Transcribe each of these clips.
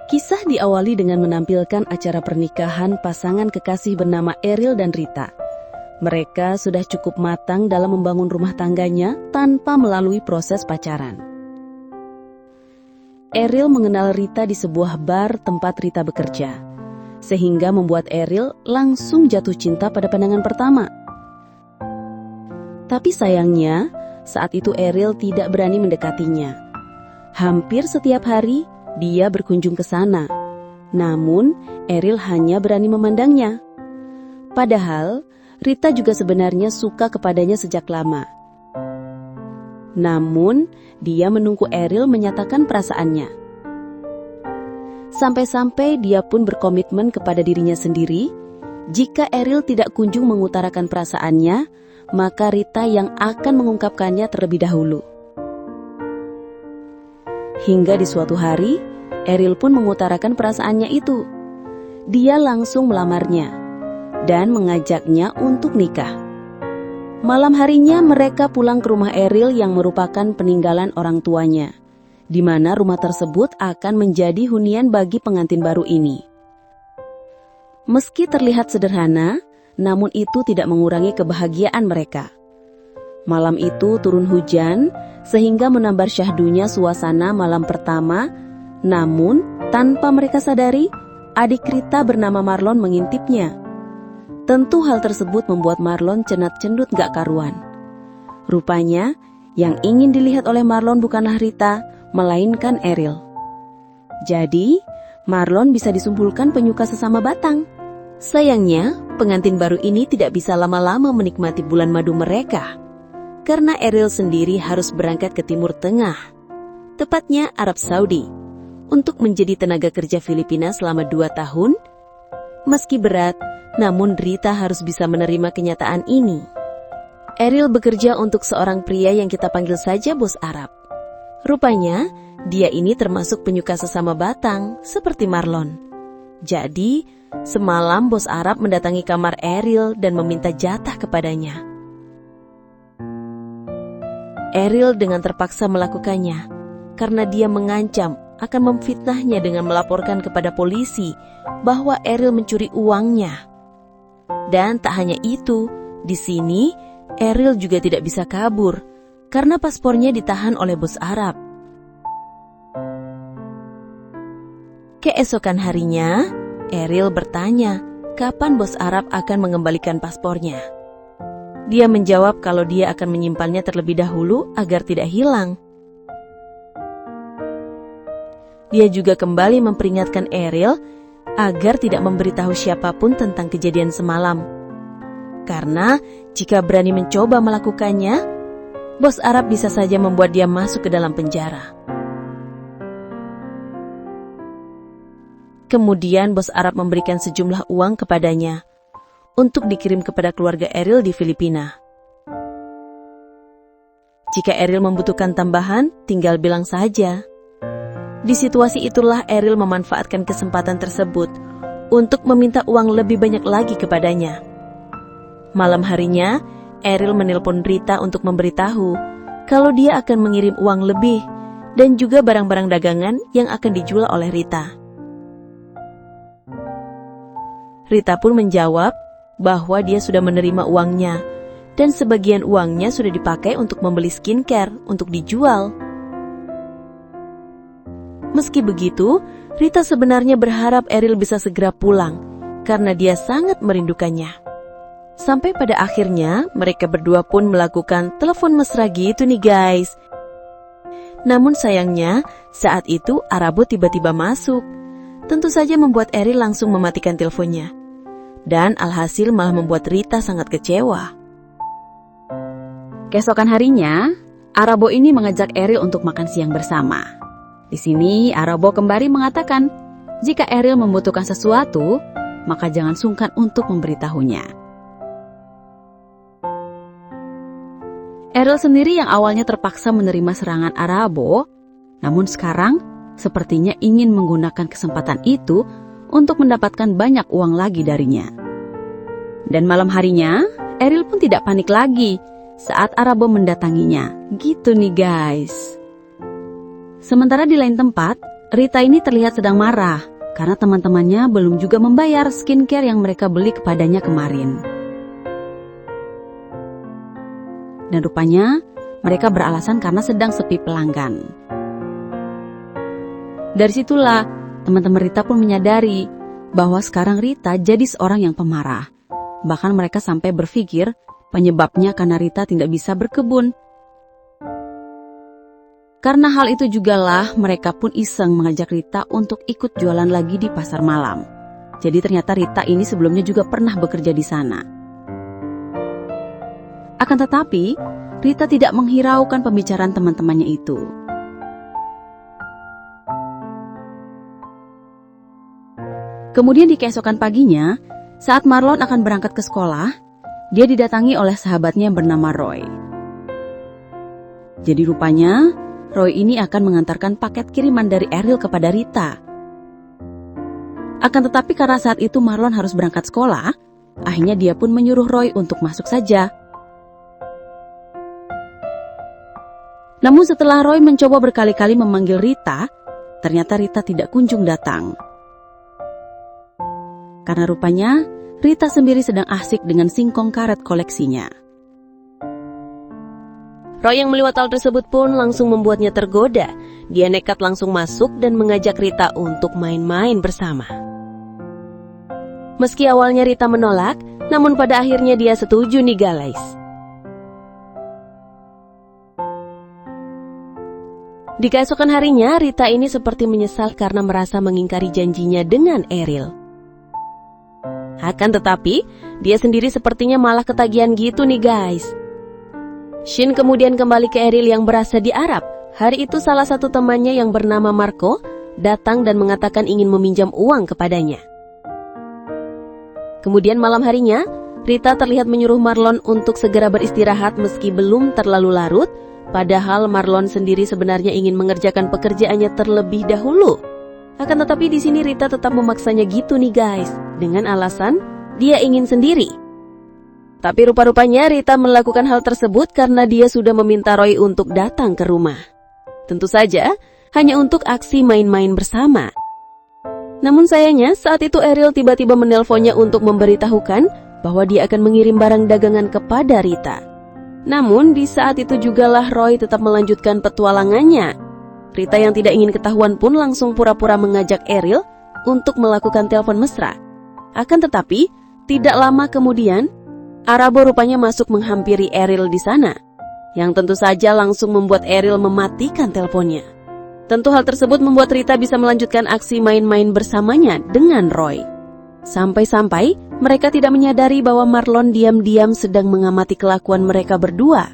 Kisah diawali dengan menampilkan acara pernikahan pasangan kekasih bernama Ariel dan Rita. Mereka sudah cukup matang dalam membangun rumah tangganya tanpa melalui proses pacaran. Ariel mengenal Rita di sebuah bar tempat Rita bekerja, sehingga membuat Ariel langsung jatuh cinta pada pandangan pertama. Tapi sayangnya, saat itu Ariel tidak berani mendekatinya. Hampir setiap hari, dia berkunjung ke sana. Namun, Ariel hanya berani memandangnya. Padahal, Rita juga sebenarnya suka kepadanya sejak lama. Namun, dia menunggu Ariel menyatakan perasaannya. Sampai-sampai dia pun berkomitmen kepada dirinya sendiri, jika Ariel tidak kunjung mengutarakan perasaannya, maka Rita yang akan mengungkapkannya terlebih dahulu. Hingga di suatu hari, Ariel pun mengutarakan perasaannya itu. Dia langsung melamarnya dan mengajaknya untuk nikah. Malam harinya mereka pulang ke rumah Ariel yang merupakan peninggalan orang tuanya, di mana rumah tersebut akan menjadi hunian bagi pengantin baru ini. Meski terlihat sederhana, namun itu tidak mengurangi kebahagiaan mereka. Malam itu turun hujan, sehingga menambah syahdunya suasana malam pertama. Namun, tanpa mereka sadari, adik Rita bernama Marlon mengintipnya. Tentu hal tersebut membuat Marlon cenat-cendut gak karuan. Rupanya, yang ingin dilihat oleh Marlon bukanlah Rita, melainkan Ariel. Jadi, Marlon bisa disimpulkan penyuka sesama batang. Sayangnya, pengantin baru ini tidak bisa lama-lama menikmati bulan madu mereka, karena Ariel sendiri harus berangkat ke Timur Tengah, tepatnya Arab Saudi, untuk menjadi tenaga kerja Filipina selama 2 tahun. Meski berat, namun Rita harus bisa menerima kenyataan ini. Ariel bekerja untuk seorang pria yang kita panggil saja bos Arab. Rupanya, dia ini termasuk penyuka sesama batang, seperti Marlon. Jadi, semalam bos Arab mendatangi kamar Ariel dan meminta jatah kepadanya. Ariel dengan terpaksa melakukannya, karena dia mengancam akan memfitnahnya dengan melaporkan kepada polisi bahwa Ariel mencuri uangnya. Dan tak hanya itu, di sini Ariel juga tidak bisa kabur, karena paspornya ditahan oleh bos Arab. Keesokan harinya, Ariel bertanya kapan bos Arab akan mengembalikan paspornya. Dia menjawab kalau dia akan menyimpannya terlebih dahulu agar tidak hilang. Dia juga kembali memperingatkan Ariel agar tidak memberitahu siapapun tentang kejadian semalam. Karena jika berani mencoba melakukannya, bos Arab bisa saja membuat dia masuk ke dalam penjara. Kemudian bos Arab memberikan sejumlah uang kepadanya untuk dikirim kepada keluarga Ariel di Filipina. Jika Ariel membutuhkan tambahan, tinggal bilang saja. Di situasi itulah Ariel memanfaatkan kesempatan tersebut untuk meminta uang lebih banyak lagi kepadanya. Malam harinya, Ariel menelpon Rita untuk memberitahu kalau dia akan mengirim uang lebih dan juga barang-barang dagangan yang akan dijual oleh Rita. Rita pun menjawab bahwa dia sudah menerima uangnya dan sebagian uangnya sudah dipakai untuk membeli skincare untuk dijual. Meski begitu, Rita sebenarnya berharap Ariel bisa segera pulang karena dia sangat merindukannya. Sampai pada akhirnya mereka berdua pun melakukan telepon mesra gitu nih guys. Namun sayangnya saat itu Arabo tiba-tiba masuk. Tentu saja membuat Ariel langsung mematikan teleponnya. Dan alhasil malah membuat Rita sangat kecewa. Keesokan harinya, Arabo ini mengajak Ariel untuk makan siang bersama. Di sini Arabo kembali mengatakan, jika Ariel membutuhkan sesuatu, maka jangan sungkan untuk memberitahunya. Ariel sendiri yang awalnya terpaksa menerima serangan Arabo, namun sekarang sepertinya ingin menggunakan kesempatan itu untuk mendapatkan banyak uang lagi darinya. Dan malam harinya, Ariel pun tidak panik lagi saat Arabo mendatanginya. Gitu nih guys. Sementara di lain tempat, Rita ini terlihat sedang marah karena teman-temannya belum juga membayar skincare yang mereka beli kepadanya kemarin. Dan rupanya mereka beralasan karena sedang sepi pelanggan. Dari situlah teman-teman Rita pun menyadari bahwa sekarang Rita jadi seorang yang pemarah. Bahkan mereka sampai berpikir penyebabnya karena Rita tidak bisa berkebun. Karena hal itu jugalah mereka pun iseng mengajak Rita untuk ikut jualan lagi di pasar malam. Jadi ternyata Rita ini sebelumnya juga pernah bekerja di sana. Akan tetapi, Rita tidak menghiraukan pembicaraan teman-temannya itu. Kemudian di keesokan paginya, saat Marlon akan berangkat ke sekolah, dia didatangi oleh sahabatnya yang bernama Roy. Jadi rupanya, Roy ini akan mengantarkan paket kiriman dari Ariel kepada Rita. Akan tetapi karena saat itu Marlon harus berangkat sekolah, akhirnya dia pun menyuruh Roy untuk masuk saja. Namun setelah Roy mencoba berkali-kali memanggil Rita, ternyata Rita tidak kunjung datang. Karena rupanya Rita sendiri sedang asik dengan singkong karet koleksinya. Roy yang melihat hal tersebut pun langsung membuatnya tergoda. Dia nekat langsung masuk dan mengajak Rita untuk main-main bersama. Meski awalnya Rita menolak, namun pada akhirnya dia setuju nih guys. Di keesokan harinya, Rita ini seperti menyesal karena merasa mengingkari janjinya dengan Ariel. Akan tetapi, dia sendiri sepertinya malah ketagihan gitu nih guys. Shin kemudian kembali ke Ariel yang berasa di Arab. Hari itu salah satu temannya yang bernama Marco datang dan mengatakan ingin meminjam uang kepadanya. Kemudian malam harinya, Rita terlihat menyuruh Marlon untuk segera beristirahat meski belum terlalu larut, padahal Marlon sendiri sebenarnya ingin mengerjakan pekerjaannya terlebih dahulu. Akan tetapi di sini Rita tetap memaksanya gitu nih guys, dengan alasan dia ingin sendiri. Tapi rupa-rupanya Rita melakukan hal tersebut karena dia sudah meminta Roy untuk datang ke rumah. Tentu saja, hanya untuk aksi main-main bersama. Namun sayangnya, saat itu Ariel tiba-tiba menelponnya untuk memberitahukan bahwa dia akan mengirim barang dagangan kepada Rita. Namun, di saat itu jugalah Roy tetap melanjutkan petualangannya. Rita yang tidak ingin ketahuan pun langsung pura-pura mengajak Ariel untuk melakukan telepon mesra. Akan tetapi, tidak lama kemudian, Arabo rupanya masuk menghampiri Ariel di sana, yang tentu saja langsung membuat Ariel mematikan teleponnya. Tentu hal tersebut membuat Rita bisa melanjutkan aksi main-main bersamanya dengan Roy. Sampai-sampai mereka tidak menyadari bahwa Marlon diam-diam sedang mengamati kelakuan mereka berdua.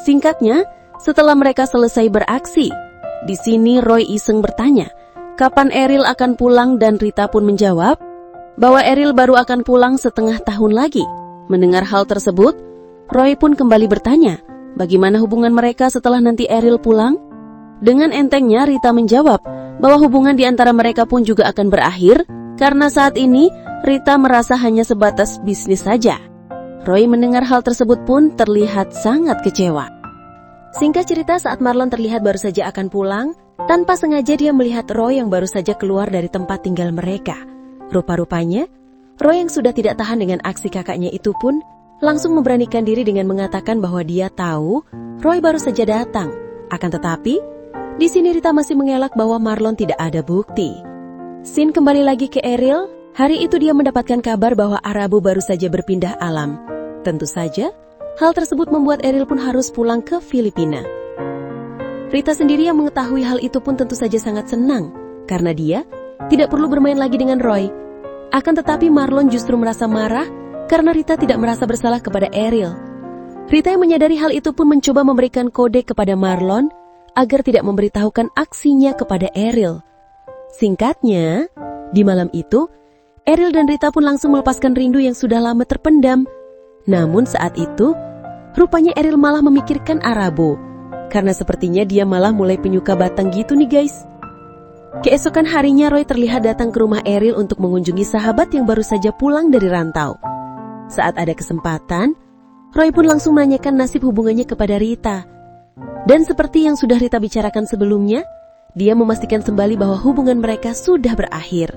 Singkatnya, setelah mereka selesai beraksi, di sini Roy iseng bertanya, kapan Ariel akan pulang dan Rita pun menjawab bahwa Ariel baru akan pulang setengah tahun lagi. Mendengar hal tersebut, Roy pun kembali bertanya, bagaimana hubungan mereka setelah nanti Ariel pulang? Dengan entengnya Rita menjawab bahwa hubungan di antara mereka pun juga akan berakhir karena saat ini Rita merasa hanya sebatas bisnis saja. Roy mendengar hal tersebut pun terlihat sangat kecewa. Singkat cerita, saat Marlon terlihat baru saja akan pulang, tanpa sengaja dia melihat Roy yang baru saja keluar dari tempat tinggal mereka. Rupa-rupanya, Roy yang sudah tidak tahan dengan aksi kakaknya itu pun langsung memberanikan diri dengan mengatakan bahwa dia tahu Roy baru saja datang. Akan tetapi, di sini Rita masih mengelak bahwa Marlon tidak ada bukti. Sin kembali lagi ke Ariel. Hari itu dia mendapatkan kabar bahwa Arabo baru saja berpindah alam. Tentu saja, hal tersebut membuat Ariel pun harus pulang ke Filipina. Rita sendiri yang mengetahui hal itu pun tentu saja sangat senang, karena dia tidak perlu bermain lagi dengan Roy. Akan tetapi Marlon justru merasa marah karena Rita tidak merasa bersalah kepada Ariel. Rita yang menyadari hal itu pun mencoba memberikan kode kepada Marlon agar tidak memberitahukan aksinya kepada Ariel. Singkatnya, di malam itu, Ariel dan Rita pun langsung melepaskan rindu yang sudah lama terpendam. Namun saat itu, rupanya Ariel malah memikirkan Arabo, karena sepertinya dia malah mulai penyuka batang gitu nih guys. Keesokan harinya Roy terlihat datang ke rumah Ariel untuk mengunjungi sahabat yang baru saja pulang dari rantau. Saat ada kesempatan, Roy pun langsung menanyakan nasib hubungannya kepada Rita. Dan seperti yang sudah Rita bicarakan sebelumnya, Dia memastikan kembali bahwa hubungan mereka sudah berakhir.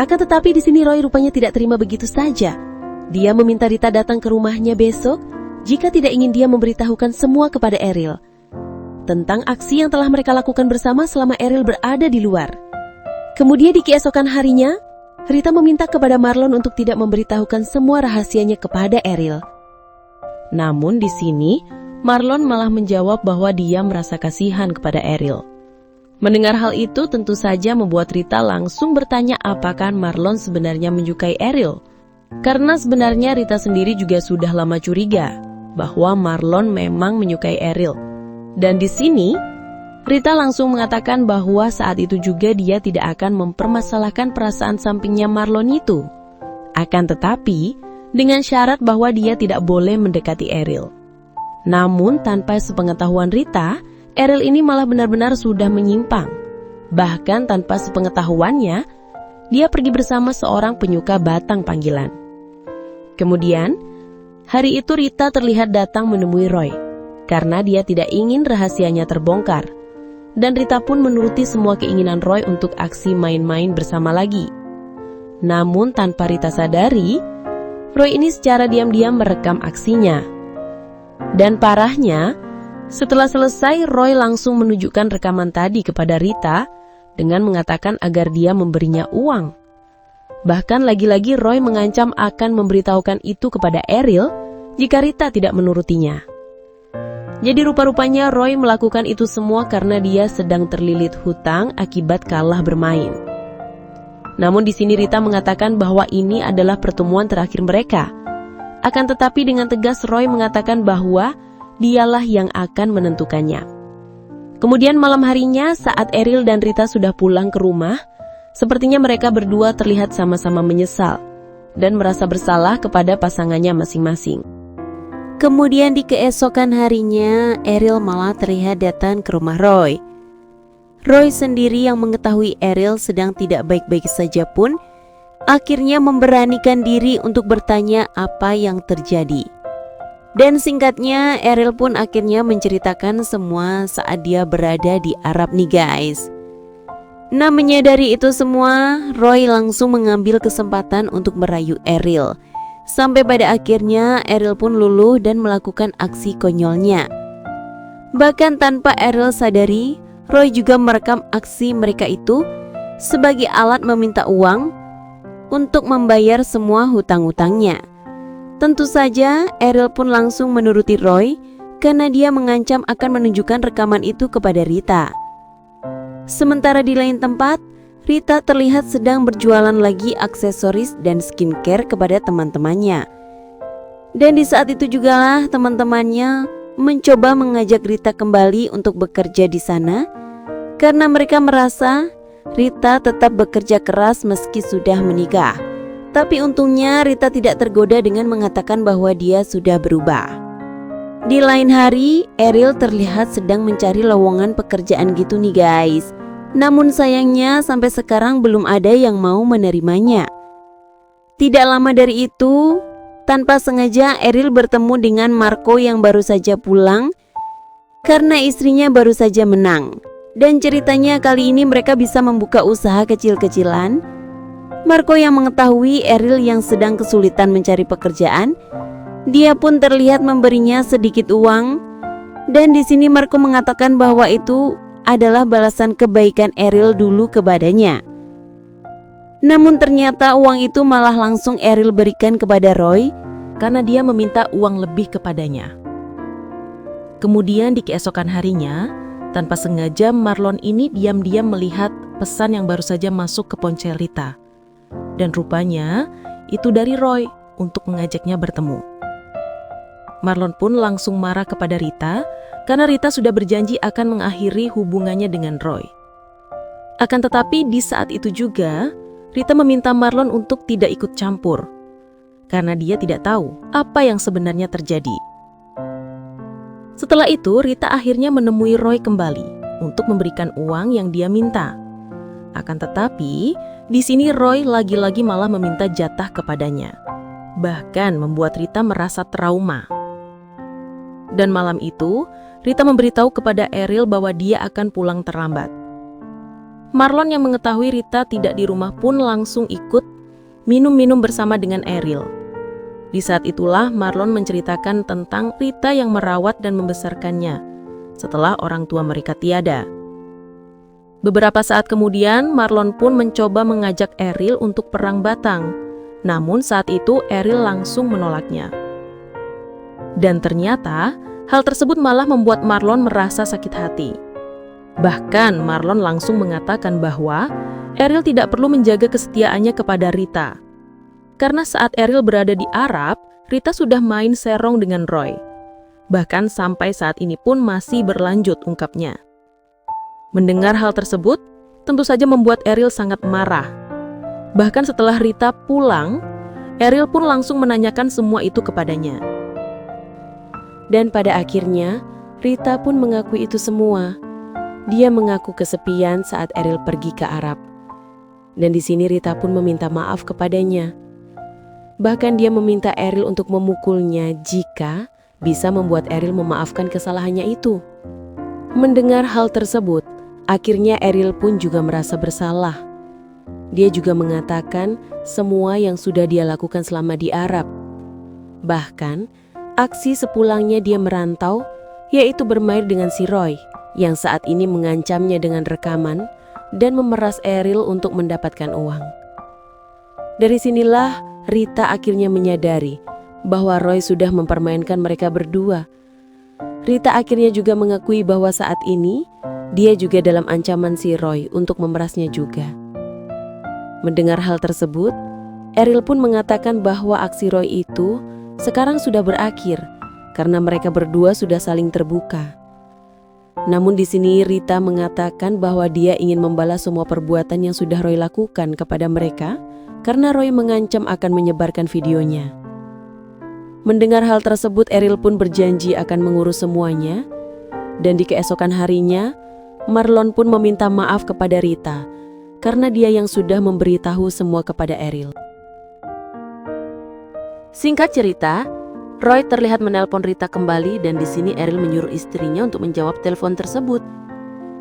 Akan tetapi di sini Roy rupanya tidak terima begitu saja. Dia meminta Rita datang ke rumahnya besok jika tidak ingin dia memberitahukan semua kepada Ariel tentang aksi yang telah mereka lakukan bersama selama Ariel berada di luar. Kemudian di keesokan harinya, Rita meminta kepada Marlon untuk tidak memberitahukan semua rahasianya kepada Ariel. Namun di sini, Marlon malah menjawab bahwa dia merasa kasihan kepada Ariel. Mendengar hal itu tentu saja membuat Rita langsung bertanya apakah Marlon sebenarnya menyukai Ariel. Karena sebenarnya Rita sendiri juga sudah lama curiga bahwa Marlon memang menyukai Ariel. Dan di sini, Rita langsung mengatakan bahwa saat itu juga dia tidak akan mempermasalahkan perasaan sampingnya Marlon itu. Akan tetapi, dengan syarat bahwa dia tidak boleh mendekati Ariel. Namun tanpa sepengetahuan Rita, Ariel ini malah benar-benar sudah menyimpang. Bahkan tanpa sepengetahuannya, dia pergi bersama seorang penyuka batang panggilan. Kemudian, hari itu Rita terlihat datang menemui Roy, karena dia tidak ingin rahasianya terbongkar. Dan Rita pun menuruti semua keinginan Roy untuk aksi main-main bersama lagi. Namun tanpa Rita sadari, Roy ini secara diam-diam merekam aksinya. Dan parahnya, setelah selesai Roy langsung menunjukkan rekaman tadi kepada Rita dengan mengatakan agar dia memberinya uang. Bahkan lagi-lagi Roy mengancam akan memberitahukan itu kepada Ariel jika Rita tidak menurutinya. Jadi rupa-rupanya Roy melakukan itu semua karena dia sedang terlilit hutang akibat kalah bermain. Namun di sini Rita mengatakan bahwa ini adalah pertemuan terakhir mereka. Akan tetapi dengan tegas Roy mengatakan bahwa dialah yang akan menentukannya. Kemudian malam harinya saat Ariel dan Rita sudah pulang ke rumah, sepertinya mereka berdua terlihat sama-sama menyesal dan merasa bersalah kepada pasangannya masing-masing. Kemudian di keesokan harinya, Ariel malah terlihat datang ke rumah Roy. Roy sendiri yang mengetahui Ariel sedang tidak baik-baik saja pun, akhirnya memberanikan diri untuk bertanya apa yang terjadi. Dan singkatnya, Ariel pun akhirnya menceritakan semua saat dia berada di Arab nih guys. Nah, menyadari itu semua, Roy langsung mengambil kesempatan untuk merayu Ariel. Sampai pada akhirnya Ariel pun luluh dan melakukan aksi konyolnya. Bahkan tanpa Ariel sadari, Roy juga merekam aksi mereka itu sebagai alat meminta uang untuk membayar semua hutang-hutangnya. Tentu saja Ariel pun langsung menuruti Roy karena dia mengancam akan menunjukkan rekaman itu kepada Rita. Sementara di lain tempat, Rita terlihat sedang berjualan lagi aksesoris dan skincare kepada teman-temannya. Dan di saat itu jugalah teman-temannya mencoba mengajak Rita kembali untuk bekerja di sana karena mereka merasa Rita tetap bekerja keras meski sudah menikah. Tapi untungnya Rita tidak tergoda dengan mengatakan bahwa dia sudah berubah. Di lain hari, Ariel terlihat sedang mencari lowongan pekerjaan gitu nih guys. Namun sayangnya sampai sekarang belum ada yang mau menerimanya. Tidak lama dari itu, tanpa sengaja Ariel bertemu dengan Marco yang baru saja pulang karena istrinya baru saja menang. Dan ceritanya kali ini mereka bisa membuka usaha kecil-kecilan. Marco yang mengetahui Ariel yang sedang kesulitan mencari pekerjaan, dia pun terlihat memberinya sedikit uang. Dan di sini Marco mengatakan bahwa itu adalah balasan kebaikan Ariel dulu kepadanya. Namun ternyata uang itu malah langsung Ariel berikan kepada Roy karena dia meminta uang lebih kepadanya. Kemudian di keesokan harinya, tanpa sengaja Marlon ini diam-diam melihat pesan yang baru saja masuk ke ponsel Rita. Dan rupanya itu dari Roy untuk mengajaknya bertemu. Marlon pun langsung marah kepada Rita karena Rita sudah berjanji akan mengakhiri hubungannya dengan Roy. Akan tetapi di saat itu juga, Rita meminta Marlon untuk tidak ikut campur, karena dia tidak tahu apa yang sebenarnya terjadi. Setelah itu, Rita akhirnya menemui Roy kembali untuk memberikan uang yang dia minta. Akan tetapi, di sini Roy lagi-lagi malah meminta jatah kepadanya, bahkan membuat Rita merasa trauma. Dan malam itu, Rita memberitahu kepada Ariel bahwa dia akan pulang terlambat. Marlon yang mengetahui Rita tidak di rumah pun langsung ikut minum-minum bersama dengan Eril. Di saat itulah Marlon menceritakan tentang Rita yang merawat dan membesarkannya setelah orang tua mereka tiada. Beberapa saat kemudian, Marlon pun mencoba mengajak Eril untuk perang batang. Namun saat itu Eril langsung menolaknya. Dan ternyata hal tersebut malah membuat Marlon merasa sakit hati. Bahkan Marlon langsung mengatakan bahwa Eril tidak perlu menjaga kesetiaannya kepada Rita. Karena saat Eril berada di Arab, Rita sudah main serong dengan Roy. Bahkan sampai saat ini pun masih berlanjut, ungkapnya. Mendengar hal tersebut, tentu saja membuat Eril sangat marah. Bahkan setelah Rita pulang, Eril pun langsung menanyakan semua itu kepadanya. Dan pada akhirnya, Rita pun mengakui itu semua. Dia mengaku kesepian saat Eril pergi ke Arab. Dan di sini Rita pun meminta maaf kepadanya. Bahkan dia meminta Eril untuk memukulnya jika bisa membuat Eril memaafkan kesalahannya itu. Mendengar hal tersebut, akhirnya Eril pun juga merasa bersalah. Dia juga mengatakan semua yang sudah dia lakukan selama di Arab. Bahkan, aksi sepulangnya dia merantau, yaitu bermain dengan si Roy, yang saat ini mengancamnya dengan rekaman dan memeras Eril untuk mendapatkan uang. Dari sinilah Rita akhirnya menyadari bahwa Roy sudah mempermainkan mereka berdua. Rita akhirnya juga mengakui bahwa saat ini dia juga dalam ancaman si Roy untuk memerasnya juga. Mendengar hal tersebut, Eril pun mengatakan bahwa aksi Roy itu sekarang sudah berakhir karena mereka berdua sudah saling terbuka. Namun di sini Rita mengatakan bahwa dia ingin membalas semua perbuatan yang sudah Roy lakukan kepada mereka karena Roy mengancam akan menyebarkan videonya. Mendengar hal tersebut, Eril pun berjanji akan mengurus semuanya. Dan di keesokan harinya, Marlon pun meminta maaf kepada Rita karena dia yang sudah memberitahu semua kepada Eril. Singkat cerita, Roy terlihat menelpon Rita kembali dan di sini Eril menyuruh istrinya untuk menjawab telepon tersebut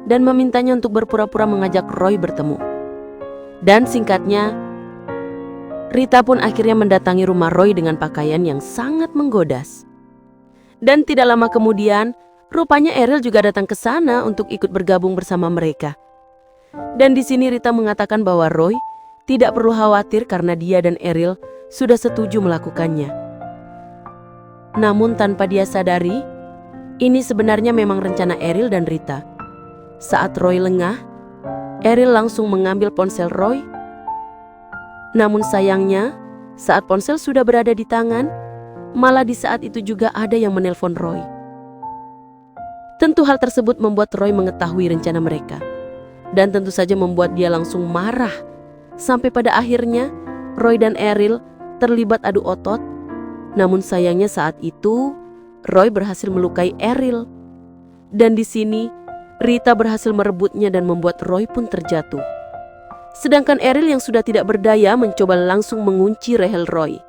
dan memintanya untuk berpura-pura mengajak Roy bertemu. Dan singkatnya, Rita pun akhirnya mendatangi rumah Roy dengan pakaian yang sangat menggodas. Dan tidak lama kemudian, rupanya Eril juga datang ke sana untuk ikut bergabung bersama mereka. Dan di sini Rita mengatakan bahwa Roy tidak perlu khawatir karena dia dan Eril sudah setuju melakukannya. Namun tanpa dia sadari, ini sebenarnya memang rencana Eril dan Rita. Saat Roy lengah, Eril langsung mengambil ponsel Roy. Namun sayangnya, saat ponsel sudah berada di tangan, malah di saat itu juga ada yang menelpon Roy. Tentu hal tersebut membuat Roy mengetahui rencana mereka. Dan tentu saja membuat dia langsung marah. Sampai pada akhirnya, Roy dan Eril terlibat adu otot. Namun sayangnya saat itu, Roy berhasil melukai Eril. Dan di sini, Rita berhasil merebutnya dan membuat Roy pun terjatuh. Sedangkan Eril yang sudah tidak berdaya mencoba langsung mengunci rehel Roy.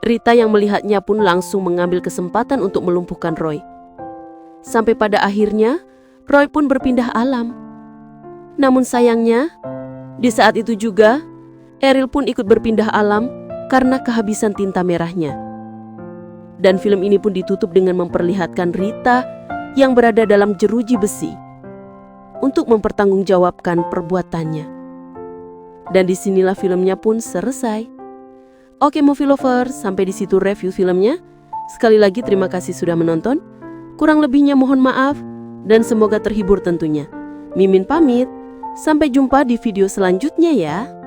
Rita yang melihatnya pun langsung mengambil kesempatan untuk melumpuhkan Roy. Sampai pada akhirnya, Roy pun berpindah alam. Namun sayangnya, di saat itu juga, Eril pun ikut berpindah alam karena kehabisan tinta merahnya. Dan film ini pun ditutup dengan memperlihatkan Rita yang berada dalam jeruji besi untuk mempertanggungjawabkan perbuatannya. Dan disinilah filmnya pun selesai. Oke movie lovers, sampai di situ review filmnya. Sekali lagi terima kasih sudah menonton. Kurang lebihnya mohon maaf dan semoga terhibur tentunya. Mimin pamit, sampai jumpa di video selanjutnya ya.